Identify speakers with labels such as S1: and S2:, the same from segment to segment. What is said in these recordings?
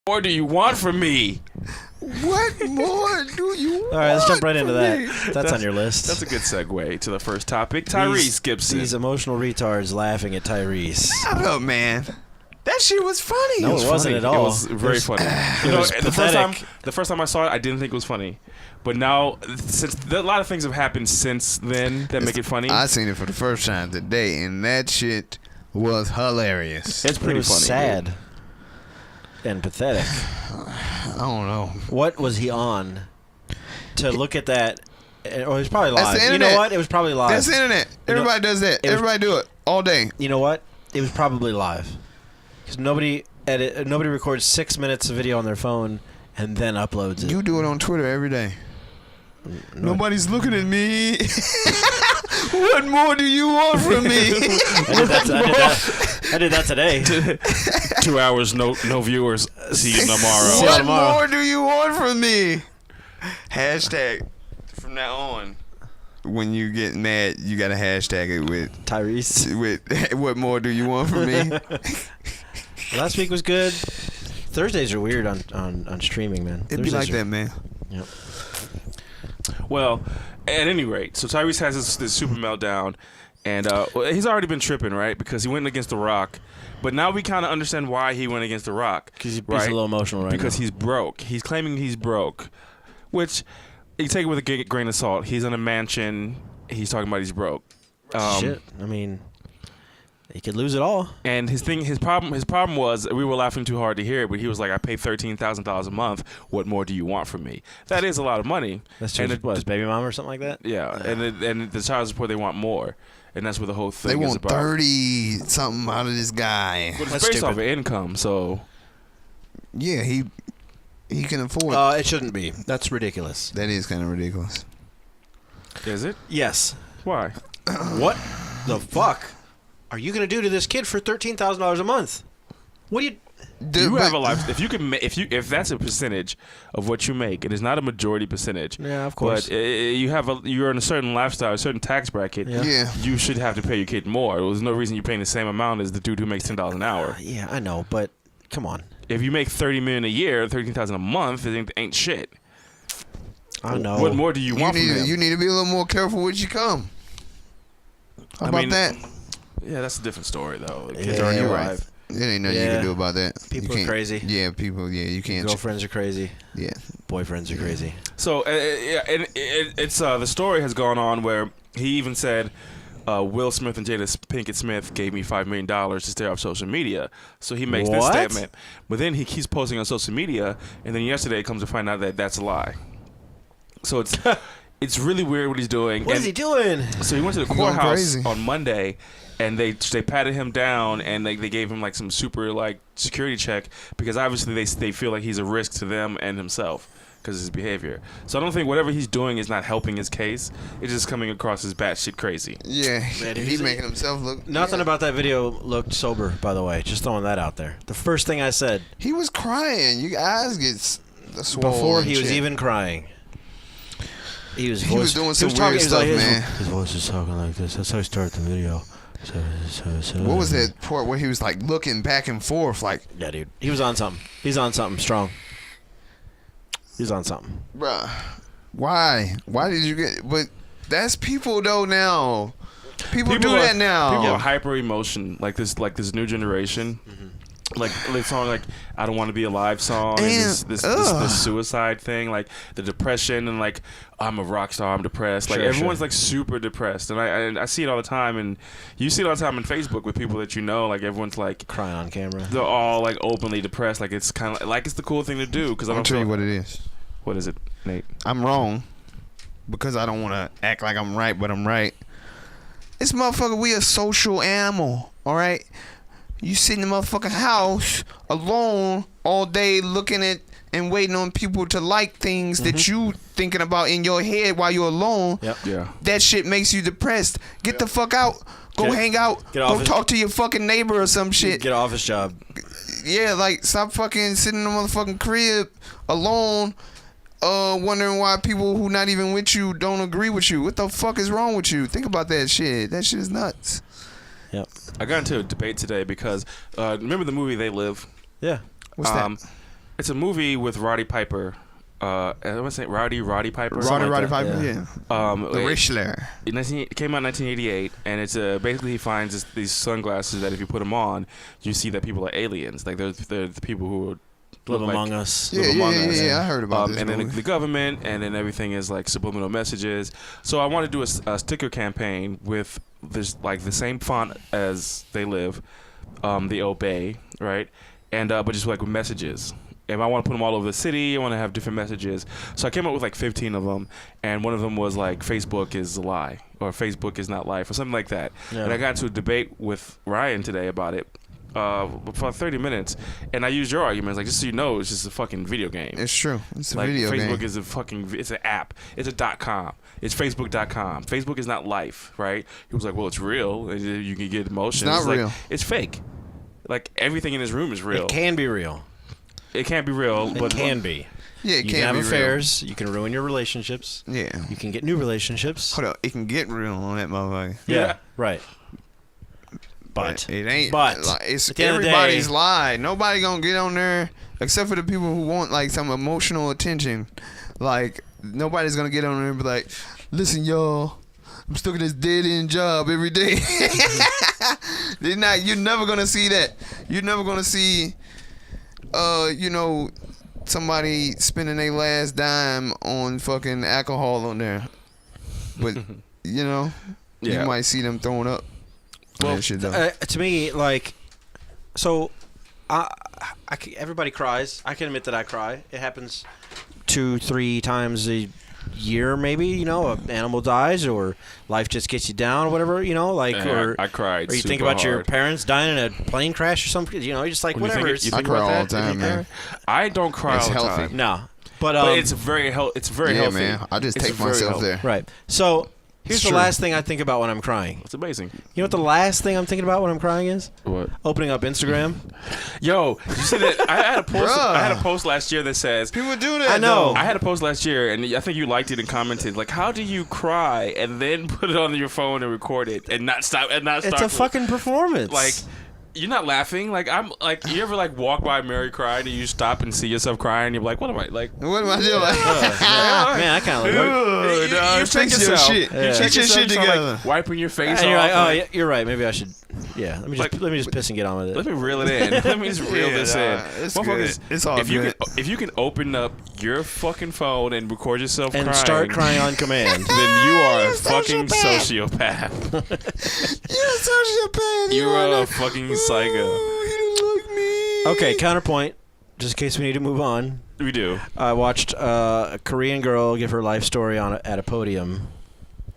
S1: more do you want from me?
S2: What more do you want?
S3: All right, let's jump right into
S2: me?
S3: that. That's on your list.
S1: That's a good segue to the first topic. Tyrese Gibson.
S3: These emotional retards laughing at Tyrese.
S2: Shut up, man. That shit was funny.
S3: No, it wasn't at all.
S1: It was very funny. You know, the first time I saw it, I didn't think it was funny. But now, since a lot of things have happened since then that make it funny.
S2: I seen it for the first time today, and that shit was hilarious.
S1: It's pretty funny.
S3: Sad and pathetic.
S2: I don't know.
S3: What was he on to look at that? Or he's probably live.
S2: That's the
S3: You
S2: internet.
S3: know what? It was probably live.
S2: That's the internet. Everybody does that. Everybody do it all day.
S3: You know what? It was probably live. Because nobody records 6 minutes of video on their phone and then uploads it.
S2: You do it on Twitter every day. Nobody's looking at me. What more do you want from me?
S3: I did that today.
S1: 2 hours, no viewers. See you tomorrow.
S3: See you
S2: What
S3: tomorrow.
S2: more do you want from me? Hashtag from now on. When you get mad, you gotta hashtag it with
S3: Tyrese.
S2: With what more do you want from me?
S3: Last week was good. Thursdays are weird on streaming, man.
S2: It'd be like that, man.
S3: Yep.
S1: Well, at any rate, so Tyrese has this super meltdown, and he's already been tripping, right? Because he went against The Rock. But now we kind of understand why he went against The Rock.
S3: Because he's
S1: right?
S3: a little emotional right
S1: because
S3: now.
S1: he's broke. He's claiming he's broke, which you take it with a grain of salt. He's in a mansion. He's talking about he's broke.
S3: Shit. I mean, he could lose it all.
S1: And his problem was we were laughing too hard to hear it, but he was like, I pay $13,000 a month. What more do you want from me? That is a lot of money.
S3: That's true. What, his baby mom or something like that?
S1: Yeah, and the child support, they want more. And that's what the whole thing
S2: They
S1: is
S2: want
S1: about.
S2: 30 something out of this guy.
S1: But it's
S3: That's
S1: based
S3: stupid.
S1: off of income, so
S2: Yeah, he can afford.
S3: It shouldn't be. That's ridiculous.
S2: That is kind of ridiculous.
S1: is it?
S3: Yes.
S1: Why?
S3: What the fuck are you going to do to this kid for $13,000 a month? What do you...
S1: You have a life. If that's a percentage of what you make, it is not a majority percentage.
S3: Yeah, of course.
S1: But you're in a certain lifestyle, a certain tax bracket.
S2: Yeah.
S1: You should have to pay your kid more. There's no reason you're paying the same amount as the dude who makes $10 an hour.
S3: Yeah, I know, but come on.
S1: If you make $30 million a year, $13,000 a month, it ain't shit.
S3: I know.
S1: What more do you want from him?
S2: You need to be a little more careful with your come. How about that?
S1: Yeah, that's a different story though. The
S3: Yeah,
S1: kids already
S3: you're
S1: arrived.
S2: There ain't nothing you can do about that.
S3: People are crazy.
S2: Yeah, you can't.
S3: Girlfriends are crazy.
S2: Yeah.
S3: Boyfriends are crazy.
S1: So it's the story has gone on where he even said Will Smith and Jada Pinkett Smith gave me $5 million to stay off social media. So he makes this
S3: What?
S1: statement, but then he keeps posting on social media, and then yesterday it comes to find out that that's a lie. So it's really weird what he's doing.
S3: What is he doing?
S1: So he went to the
S2: He going
S1: courthouse
S2: crazy.
S1: on Monday, and they patted him down, and they gave him like some super like security check because obviously they feel like he's a risk to them and himself because of his behavior. So I don't think whatever he's doing is not helping his case. It's just coming across as batshit crazy.
S2: Yeah,
S3: Man,
S2: he's making himself look.
S3: Nothing
S2: yeah.
S3: about that video looked sober, by the way. Just throwing that out there. The first thing I said
S2: He was crying. Your eyes get swollen.
S3: before he
S2: and
S3: was
S2: shit.
S3: even crying. He was
S2: doing some weird stuff, man.
S3: His voice is talking like this. That's how I start the video.
S2: What was that part where he was like looking back and forth, like?
S3: Yeah, dude. He was on something. He's on something strong. He's on something.
S2: Bruh, why? Why did you get? But that's people though now. People do that now.
S1: People are hyper emotion like this new generation.
S3: Mm-hmm.
S1: Like the song like I Don't Want to Be Alive song and this suicide thing, like the depression and like I'm a rock star, I'm depressed. Like everyone's like super depressed, and I see it all the time, and you see it all the time on Facebook with people that you know. Like everyone's like
S3: Crying on camera.
S1: they're all like openly depressed. Like it's kind of like it's the cool thing to do because I
S2: I'll
S1: don't
S2: tell
S1: feel
S2: you what it is.
S1: What is it, Nate?
S2: I'm wrong because I don't want to act like I'm right, but I'm right. This motherfucker, we a social animal, all right? You sit in the motherfucking house alone all day looking at and waiting on people to like things that you thinking about in your head while you're alone.
S3: Yep.
S1: Yeah.
S2: That shit makes you depressed. Get the fuck out. Go hang out. Go talk to your fucking neighbor or some shit.
S3: Get an office job.
S2: Yeah, like stop fucking sitting in the motherfucking crib alone, wondering why people who not even with you don't agree with you. What the fuck is wrong with you? Think about that shit. That shit is nuts.
S3: Yep.
S1: I got into a debate today because remember the movie They Live?
S3: Yeah.
S2: What's that?
S1: It's a movie with Roddy Piper. I want to say Roddy Piper.
S2: Roddy Piper, yeah. The Richler.
S1: It came out in 1988, and it's basically he finds these sunglasses that if you put them on, you see that people are aliens. Like they're the people who
S3: live among us.
S2: Yeah, I heard about this.
S1: And then the government, and then everything is like subliminal messages. So I want to do a sticker campaign with this like the same font as they live, the Obey, right? And but just like with messages. And I want to put them all over the city. I want to have different messages. So I came up with like 15 of them, and one of them was like Facebook is a lie, or Facebook is not life, or something like that. Yeah. And I got into a debate with Ryan today about it for 30 minutes, and I used your arguments, like, just so you know, it's just a fucking video game.
S2: It's true. It's a
S1: like,
S2: video game.
S1: Facebook is a fucking, it's an app. It's a .com. It's Facebook.com. Facebook is not life, right? He was like, well, it's real. You can get emotions.
S2: It's not real.
S1: Like, it's fake. Like, everything in this room is real.
S3: It can be real.
S1: It can't be real, but
S3: it can be.
S2: Yeah, it
S3: you
S2: can
S3: have
S2: be
S3: affairs.
S2: real.
S3: You can ruin your relationships.
S2: Yeah.
S3: You can get new relationships.
S2: Hold up, it can get real on that motherfucker.
S3: Yeah, right.
S2: But it ain't.
S3: But
S2: like, it's
S3: at the end
S2: everybody's
S3: of the day,
S2: lie. Nobody gonna get on there except for the people who want like some emotional attention. Like nobody's gonna get on there and be like, "Listen, y'all, I'm stuck in this dead end job every day." They're not. You're never gonna see that. You're never gonna see, somebody spending their last dime on fucking alcohol on there. But you might see them throwing up.
S3: Well, to me, like, so, everybody cries. I can admit that I cry. It happens 2-3 times a year, maybe. An animal dies, or life just gets you down, or whatever. Or
S1: I cried.
S3: Or you think about your parents dying in a plane crash or something. You're just like, whatever.
S1: You think
S2: I cry all the time, man.
S1: I don't cry all the time.
S3: No, but
S1: it's very healthy. It's very healthy.
S2: Man. I just take myself there.
S3: Right. So. Here's the last thing I think about when I'm crying.
S1: It's amazing.
S3: You know what the last thing I'm thinking about when I'm crying is?
S1: What?
S3: Opening up Instagram.
S1: Yo, did you see that? I had a post last year that says
S2: people do that.
S3: I know.
S1: I had a post last year, and I think you liked it and commented like, "How do you cry and then put it on your phone and record it and not stop and not start?"
S3: It's a fucking performance.
S1: Like. You're not laughing. Like I'm like you ever like walk by Mary crying and you stop and see yourself crying and you're like, what am I like?
S2: What am I doing?
S3: Man, I kind of like
S2: you fix your shit.
S1: You check your shit together. Like, wiping your face off.
S3: And you're like, oh, you're right. Maybe I should. Yeah, let me just piss and get on with it.
S1: Let me reel it in. Let me just reel this in.
S2: It's good. It's all good.
S1: If you can open up your fucking phone and record yourself
S3: and
S1: crying,
S3: start crying on command,
S1: then you are a fucking sociopath.
S2: You're a sociopath.
S1: You are a fucking psycho.
S2: He didn't like me.
S3: Okay, counterpoint. Just in case we need to move on.
S1: We do.
S3: I watched a Korean girl give her life story at a podium,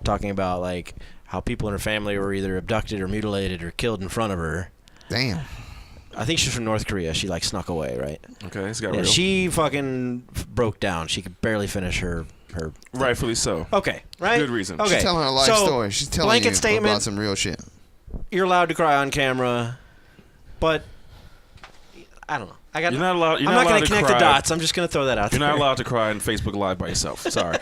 S3: talking about like how people in her family were either abducted or mutilated or killed in front of her.
S2: Damn.
S3: I think she's from North Korea. She like snuck away, right?
S1: Okay, it's got real.
S3: She fucking broke down. She could barely finish her.
S1: Rightfully so.
S3: Okay, right?
S1: Good reason.
S3: Okay.
S2: She's telling a life story. She's telling you
S3: statement,
S2: about some real shit.
S3: You're allowed to cry on camera, but I don't know. I'm not going to connect the dots. I'm just going to throw that out there.
S1: You're not allowed to cry on Facebook Live by yourself. Sorry.